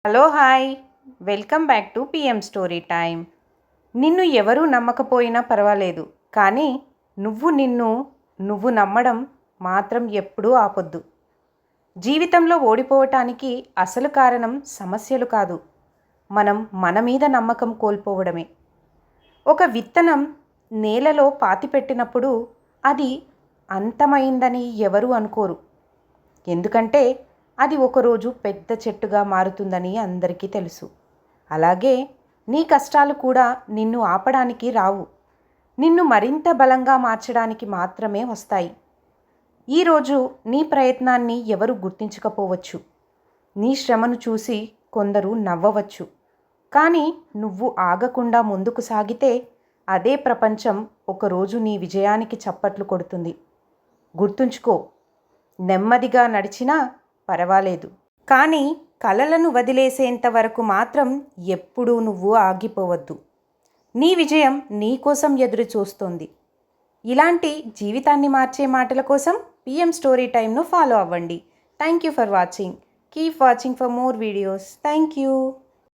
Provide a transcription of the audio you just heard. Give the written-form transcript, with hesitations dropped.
Hello hi, welcome back to PM story time. నిన్ను ఎవరూ నమ్మకపోయినా పర్వాలేదు, కానీ నువ్వు నమ్మడం మాత్రం ఎప్పుడూ ఆపొద్దు. జీవితంలో ఓడిపోవటానికి అసలు కారణం సమస్యలు కాదు, మనం మన మీద నమ్మకం కోల్పోవడమే. ఒక విత్తనం నేలలో పాతిపెట్టినప్పుడు అది అంతమైందని ఎవరూ అనుకోరు, ఎందుకంటే అది ఒకరోజు పెద్ద చెట్టుగా మారుతుందని అందరికీ తెలుసు. అలాగే నీ కష్టాలు కూడా నిన్ను ఆపడానికి రావు, నిన్ను మరింత బలంగా మార్చడానికి మాత్రమే వస్తాయి. ఈరోజు నీ ప్రయత్నాన్ని ఎవరు గుర్తించకపోవచ్చు, నీ శ్రమను చూసి కొందరు నవ్వవచ్చు, కానీ నువ్వు ఆగకుండా ముందుకు సాగితే అదే ప్రపంచం ఒకరోజు నీ విజయానికి చప్పట్లు కొడుతుంది. గుర్తుంచుకో, నెమ్మదిగా నడిచినా పర్వాలేదు, కానీ కలలను వదిలేసేంత వరకు మాత్రం ఎప్పుడూ నువ్వు ఆగిపోవద్దు. నీ విజయం నీ కోసం ఎదురు చూస్తోంది. ఇలాంటి జీవితాన్ని మార్చే మాటల కోసం పిఎం స్టోరీ టైమ్ను ఫాలో అవ్వండి. Thank you for watching. Keep watching for more videos. Thank you.